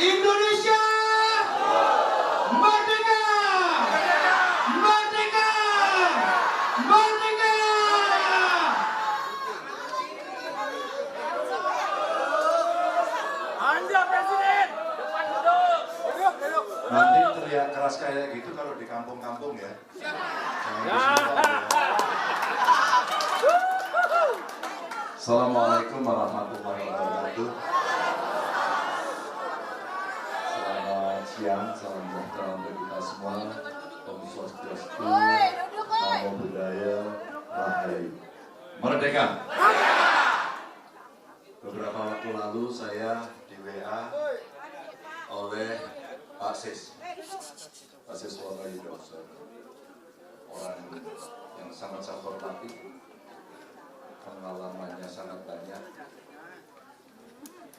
Indonesia merdeka! Merdeka! Merdeka! Anja Presiden, depan duduk. Nanti teriak keras kayak gitu kalau di kampung-kampung ya. Jangan di sini, ya. Assalamualaikum warahmatullahi wabarakatuh. Selamat siang, salam sejahtera untuk kita semua. Om Swastiastu, Namo Buddhaya, Rahayu. Merdeka! Beberapa waktu lalu saya di WA oleh Pak Sis Wahayudoso, orang yang sangat saya hormati, pengalamannya sangat banyak,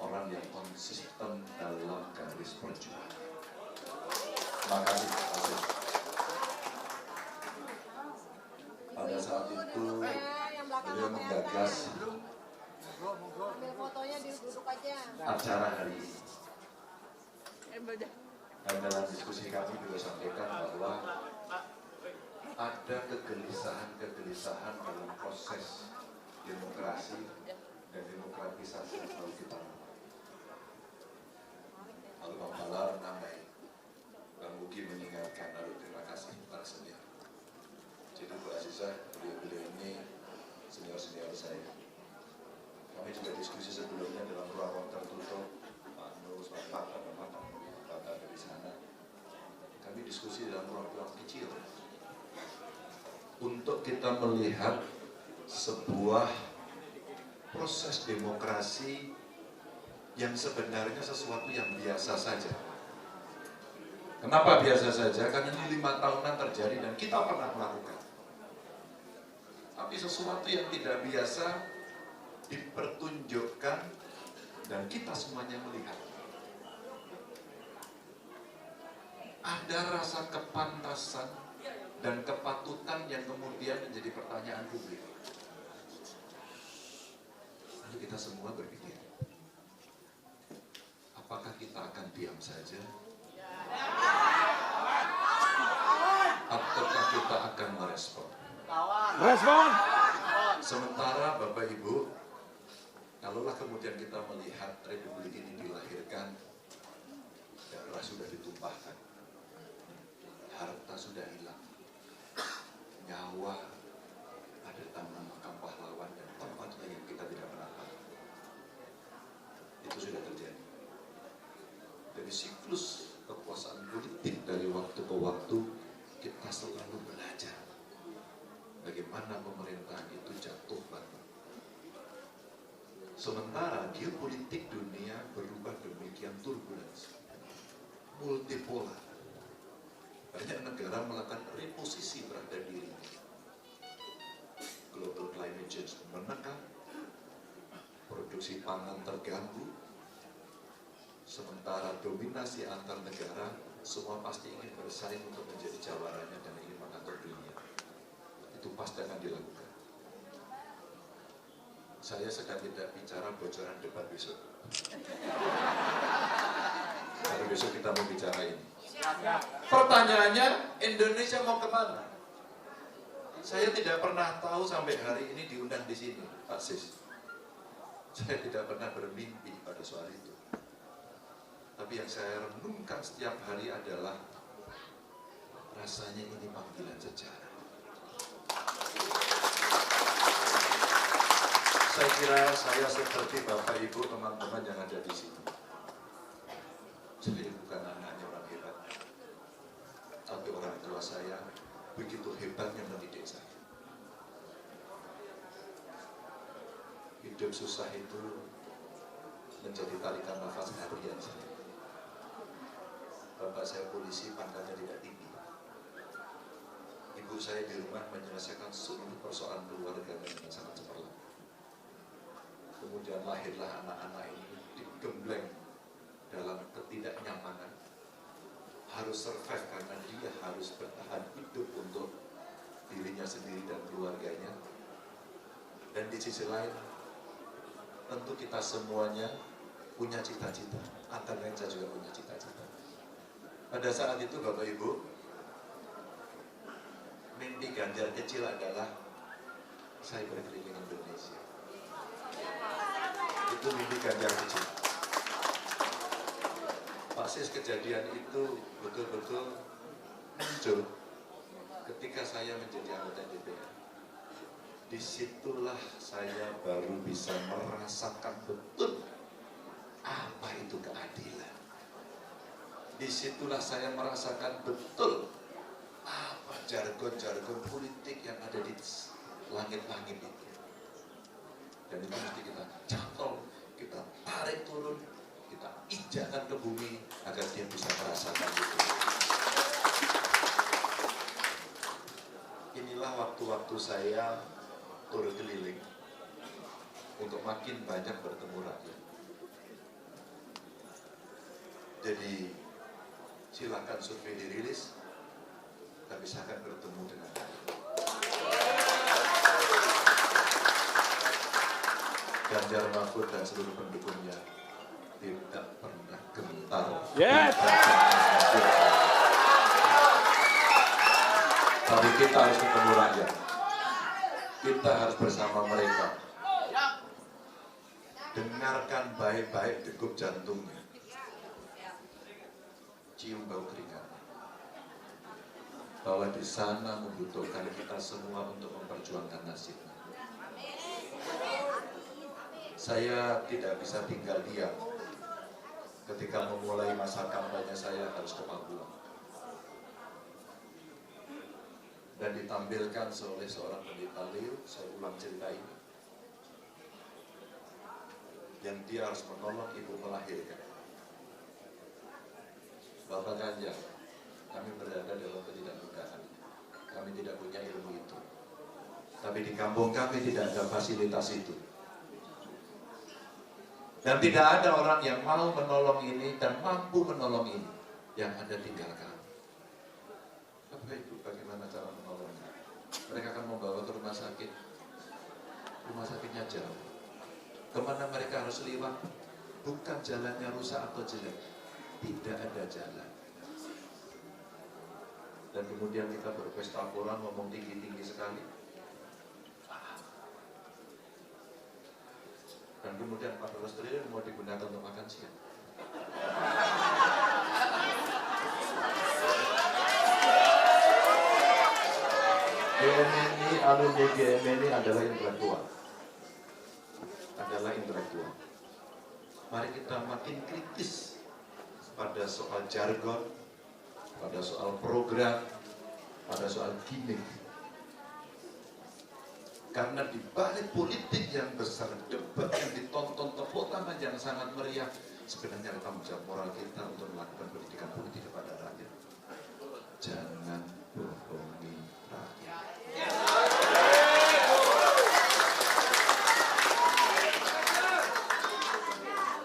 orang yang konsisten dalam garis perjuangan. Terima kasih Pak Sis. Pada saat itu beliau menggagas acara hari ini. Dan dalam diskusi kami juga sampaikan bahwa ada kegelisahan dalam proses demokrasi dan demokratisasi yang selalu kita lakukan. Lalu Bang Balar menambahi, Bang Buki mengingatkan, lalu terima kasih para senior. Jadi Bu Aziza, beliau ini senior saya. Kami juga diskusi sebelumnya dalam ruang tertutup, Pak Nus, Pak Pak dari sana. Kami diskusi dalam ruang kecil untuk kita melihat sebuah proses demokrasi yang sebenarnya sesuatu yang biasa saja. Kenapa biasa saja? Karena ini 5 tahunan terjadi dan kita pernah melakukan. Tapi sesuatu yang tidak biasa dipertunjukkan dan kita semuanya melihat. Ada rasa kepantasan dan kepatutan yang kemudian menjadi pertanyaan publik. Lalu kita semua berpikir, apakah kita akan diam saja? Ataukah kita akan merespon? Respon. Sementara Bapak Ibu, kalaulah kemudian kita melihat Republik ini dilahirkan, darah sudah ditumpahkan, harta sudah hilang, nyawa ada taman makam pahlawan dan tempat yang kita tidak pernah tahu. Itu sudah terjadi. Dari siklus kekuasaan politik dari waktu ke waktu, kita selalu belajar bagaimana pemerintahan itu jatuh bangun. Sementara geopolitik dunia berubah demikian turbulens, multipolar. Banyak negara melakukan reposisi terhadap dirinya. Global climate change menekan, produksi pangan terganggu, sementara dominasi antar negara semua pasti ingin bersaing untuk menjadi jawarannya dan ingin mengatur dunia. Itu pasti akan dilakukan. Saya sedang tidak bicara bocoran debat besok. Tapi besok kita mau bicara ini. Pertanyaannya, Indonesia mau kemana? Saya tidak pernah tahu sampai hari ini diundang di sini, Pak Sis. Saya tidak pernah bermimpi pada soal itu. Tapi yang saya renungkan setiap hari adalah rasanya ini panggilan sejarah. Saya kira saya seperti Bapak Ibu teman-teman yang ada di sini. Saya bukan anaknya orang hebat, tapi orang tua saya begitu hebatnya mendidik saya. Hidup susah itu menjadi tarikan nafas harian saya. Bapak saya polisi, pangkatnya tidak tinggi. Ibu saya di rumah menyelesaikan seluruh persoalan keluarga dengan sangat cemerlang. Kemudian lahirlah anak-anak ini digembleng dalam ketidaknyamanan, harus survive karena dia harus bertahan hidup untuk dirinya sendiri dan keluarganya. Dan di sisi lain, tentu kita semuanya punya cita-cita. Antara lain saya juga punya cita-cita. Pada saat itu Bapak Ibu, mimpi Ganjar kecil adalah saya berkeliling Indonesia. Itu mimpi Ganjar kecil. Persis kejadian itu betul-betul muncul ketika saya menjadi anggota DPR. Disitulah saya baru bisa merasakan betul apa itu keadilan. Disitulah saya merasakan betul apa jargon-jargon politik yang ada di langit-langit itu. Dan itu mesti kita cantol, kita tarik turun, kita injakkan ke bumi agar dia bisa merasakan itu. Inilah waktu-waktu saya tur keliling untuk makin banyak bertemu rakyat. Jadi silakan survei dirilis, tapi saya akan bertemu dengan rakyat. Ganjar Mahfud dan seluruh pendukungnya tidak pernah gentar. Yes. Tapi kita harus ketemu rakyat. Kita harus bersama mereka. Dengarkan baik-baik degup jantungnya. Cium bau keringat. Bahwa di sana membutuhkan kita semua untuk memperjuangkan nasibnya. Saya tidak bisa tinggal diam ketika memulai masa kampanye saya harus ke Papua. Dan ditampilkan oleh seorang pendeta Leo, saya ulang cerita ini. Yang dia harus menolong ibu melahirkan. Bapak Ganjar, kami berada dalam ketidakmudahan. Kami tidak punya ilmu itu. Tapi di kampung kami tidak ada fasilitas itu. Dan tidak ada orang yang mau menolong ini dan mampu menolong ini. Yang ada tinggal kami. Bapak Ibu, bagaimana cara menolongnya? Mereka akan membawa ke rumah sakit. Rumah sakitnya jauh. Kemana mereka harus lewat? Bukan jalannya rusak atau jelek. Tidak ada jalan. Dan kemudian kita berpesta orang ngomong tinggi-tinggi sekali. Dan kemudian 14 triliun mau digunakan untuk makan siang. GMNI, alumni GMNI adalah intelektual. Mari kita makin kritis pada soal jargon, pada soal program, pada soal gimmick. Karena di balik politik yang besar, debat yang ditonton, tepuk tangan yang sangat meriah, sebenarnya ada tanggung jawab moral kita untuk melakukan pendidikan politik kepada rakyat. Jangan bohongi rakyat.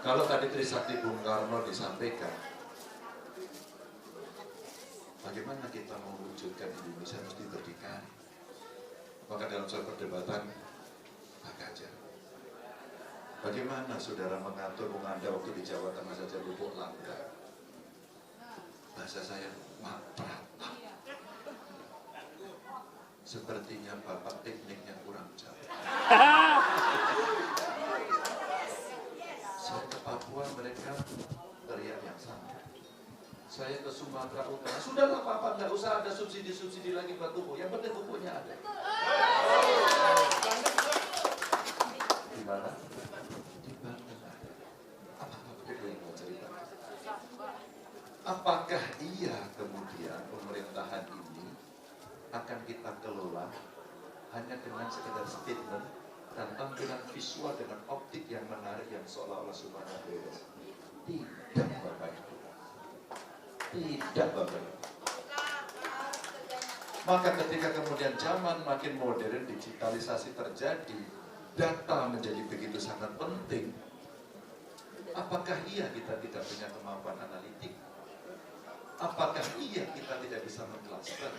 Kalau tadi Trisakti Bung Karno disampaikan, bagaimana kita mewujudkan Indonesia mesti berdikari. Maka dalam soal perdebatan, Pak Ganjar, bagaimana saudara mengatur Anda waktu di Jawa Tengah saja lupuk langka? Bahasa saya, maprata. Sepertinya Bapak tekniknya kurang jauh. Saya ke Papua, mereka teriak yang sama. Saya ke Sumatera Utara, sudahlah Bapak, nggak usah ada subsidi-subsidi lagi buat pupuk, yang penting pupuknya ada. Di mana? Di Banten ada. Apa yang mau cerita? Apakah iya kemudian pemerintahan ini akan kita kelola hanya dengan sekedar statement dan tampilan visual dengan optik yang menarik yang seolah-olah semuanya beres? Tidak, Bapak Ibu. Tidak, Bapak Ibu. Maka ketika kemudian zaman makin modern, digitalisasi terjadi, data menjadi begitu sangat penting. Apakah iya kita tidak punya kemampuan analitik? Apakah iya kita tidak bisa mengklaster?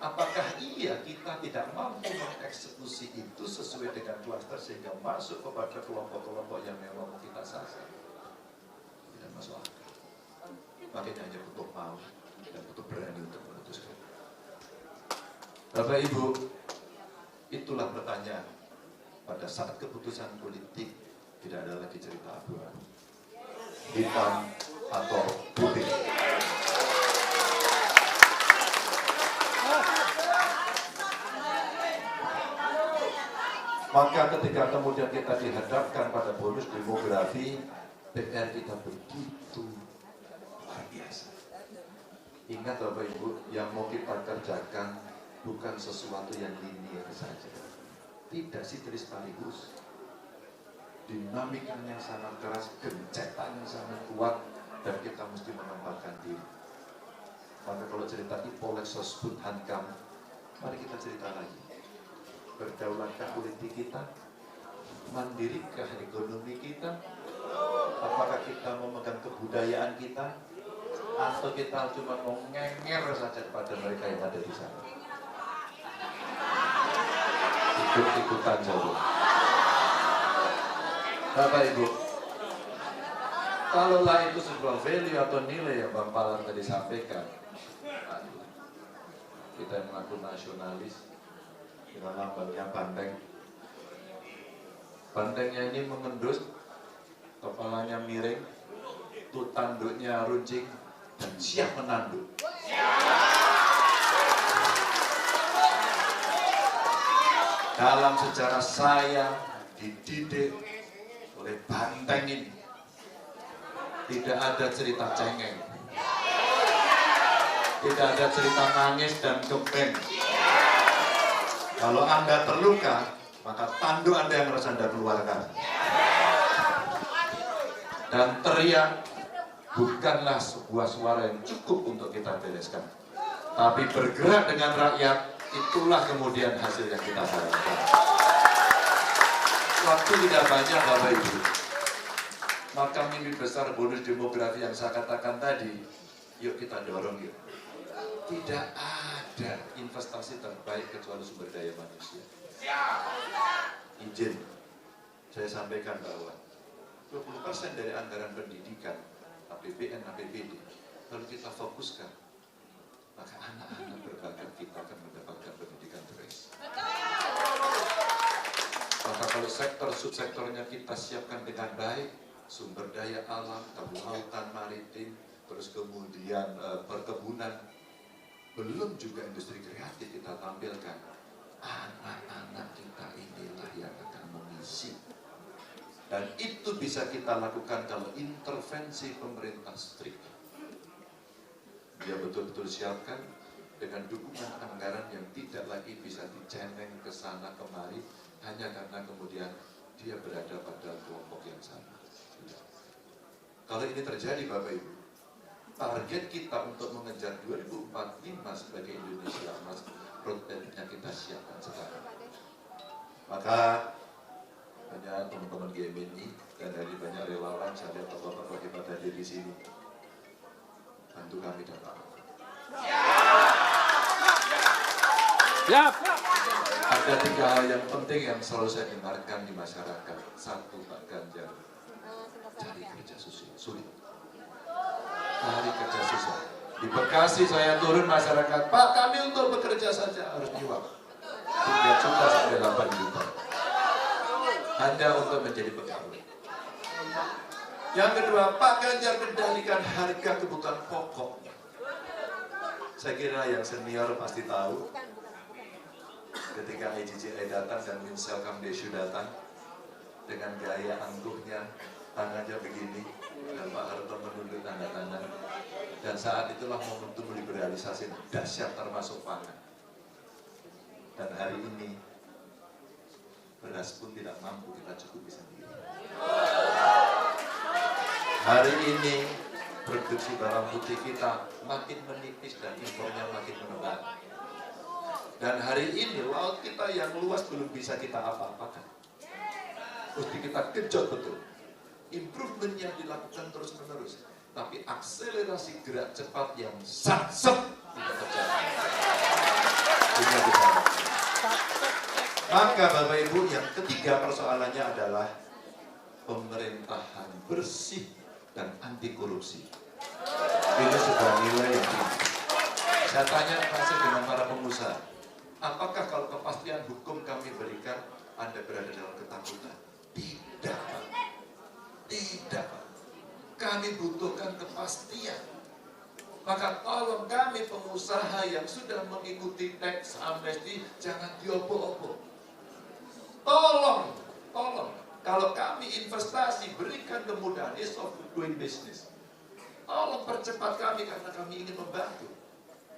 Apakah iya kita tidak mampu mengeksekusi itu sesuai dengan klaster sehingga masuk kepada kelompok-kelompok yang memang kita sasar? makanya hanya butuh mau dan butuh berani untuk memutuskan. Bapak Ibu, itulah pertanyaan. Pada saat keputusan politik tidak ada lagi cerita abu-abu, hitam atau putih. Maka ketika kemudian kita dihadapkan pada bonus demografi, PR kita begitu luar biasa. Ingat Bapak Ibu, yang mau kita kerjakan bukan sesuatu yang linear saja. Tidak simetris sekaligus. Dinamikanya sangat keras, gencetannya sangat kuat, dan kita mesti menempatkan diri. Maka kalau cerita Ipolexos Hankam, mari kita cerita lagi. Berdaulatkah politik kita? Mandirikah ekonomi kita? Apakah kita memegang kebudayaan kita? Atau kita cuma mau ngenger saja pada mereka yang ada di sana? Ikut-ikutan saja. Bapak Ibu, kalaulah itu sebuah value atau nilai yang Bang Palan tadi sampaikan, kita yang mengaku nasionalis, dengan lambangnya banteng. Bantengnya ini mengendus, kepalanya miring, tuh tanduknya runcing, dan siap menanduk. Dalam sejarah saya dididik oleh banteng ini, tidak ada cerita cengeng, tidak ada cerita nangis dan gembeng. Kalau Anda terluka, maka tanduk Anda yang harus Anda keluarkan. Dan teriak bukanlah sebuah suara yang cukup untuk kita bereskan. Tapi bergerak dengan rakyat, itulah kemudian hasil yang kita harapkan. Waktu tidak banyak Bapak Ibu. Maka mimpi besar bonus demografi yang saya katakan tadi, yuk kita dorong yuk. Tidak ada investasi terbaik kecuali sumber daya manusia. Izin, saya sampaikan bahwa 20% dari anggaran pendidikan, APBN, APBD, kalau kita fokuskan, maka anak-anak berbakat kita akan mendapatkan pendidikan terbaik. Maka kalau sektor subsektornya kita siapkan dengan baik, sumber daya alam, kelautan, maritim, terus kemudian perkebunan, belum juga industri kreatif kita tampilkan, anak-anak kita inilah yang akan mengisi. Dan itu bisa kita lakukan kalau intervensi pemerintah strict. Dia betul-betul siapkan dengan dukungan anggaran yang tidak lagi bisa dicenteng ke sana kemari hanya karena kemudian dia berada pada kelompok yang sama. Kalau ini terjadi Bapak Ibu, target kita untuk mengejar 2045 sebagai Indonesia Emas, roadmap-nya kita siapkan sekarang. Maka banyak teman-teman GMI dan dari banyak relawan, saya lihat tokoh-tokoh hebat hadir di sini. Bantu kami dan Pak. Siap. Ada 3 hal yang penting yang selalu saya dengarkan di masyarakat. 1, Pak Ganjar, cari kerja sulit. Cari kerja susah. Di Bekasi saya turun masyarakat, Pak kami untuk bekerja saja harus nyuap 3 juta sampai 8 juta. Anda untuk menjadi pegawai. Yang kedua, Pak Ganjar kendalikan harga kebutuhan pokok. Saya kira yang senior pasti tahu. Ketika IGGI datang dan Winsel Kamdeshu datang dengan gaya angkuhnya, tangannya begini, dan Pak Harto menunduk tanda tangan. Dan saat itulah momentum liberalisasi dahsyat termasuk pangan. Dan hari ini beras pun tidak mampu kita cukupi sendiri. Hari ini produksi bawang putih kita makin menipis dan impornya makin menebal. Dan hari ini laut kita yang luas belum bisa kita apa-apakan. Mesti kita genjot betul. Improvement yang dilakukan terus menerus, tapi akselerasi gerak cepat yang satsep tidak terjadi. Ini yang kita lakukan. Maka Bapak Ibu, yang ketiga persoalannya adalah pemerintahan bersih dan anti korupsi. Ini sudah nilai yang tinggi. Saya tanya masih dengan para pengusaha, apakah kalau kepastian hukum kami berikan, Anda berada dalam ketakutan? Tidak, Pak. Tidak, Pak. Kami butuhkan kepastian. Maka tolong kami pengusaha yang sudah mengikuti tax amnesty, jangan diopo-opo. Tolong. Kalau kami investasi, berikan kemudahan, ease of doing business. Tolong percepat kami karena kami ingin membantu.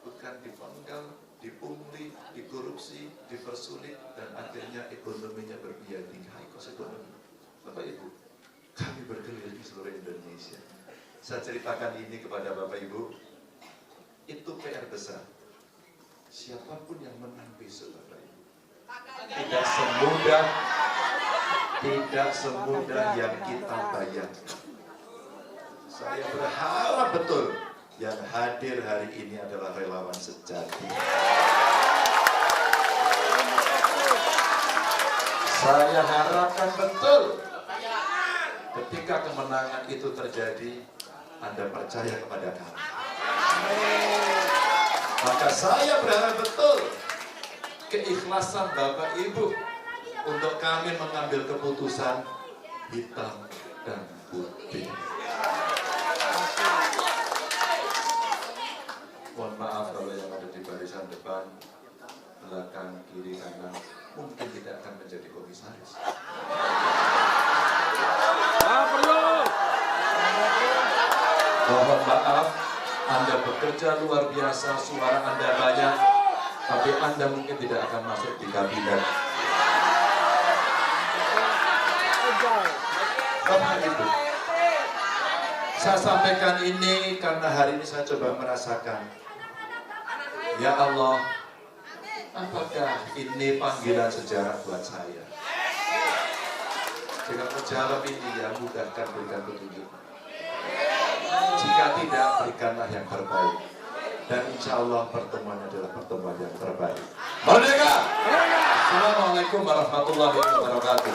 Bukan dipenggal, dipungli, dikorupsi, dipersulit, dan akhirnya ekonominya berbiaya tinggi. High cost ekonomi. Bapak Ibu, kami berkeliling di seluruh Indonesia. Saya ceritakan ini kepada Bapak Ibu. Itu PR besar. Siapapun yang menang besok, Bapak Ibu, tidak semudah yang kita bayangkan. Saya berharap betul yang hadir hari ini adalah relawan sejati. Saya harapkan betul ketika kemenangan itu terjadi, Anda percaya kepada kami. Maka saya berharap betul keikhlasan Bapak Ibu untuk kami mengambil keputusan hitam dan putih. Mohon maaf kalau yang ada di barisan depan, belakang, kiri, kanan, mungkin tidak akan menjadi komisaris. Mohon maaf, Anda bekerja luar biasa, suara Anda banyak, tapi Anda mungkin tidak akan masuk di kabinet. Bapak Ibu, saya sampaikan ini karena hari ini saya coba merasakan, ya Allah, apakah ini panggilan sejarah buat saya? Jika menjawab ini, ya mudahkan, berikan petunjuk. Jika tidak, berikanlah yang terbaik. Dan insya Allah pertemuan adalah pertemuan yang terbaik. Merdeka! Assalamualaikum warahmatullahi wabarakatuh.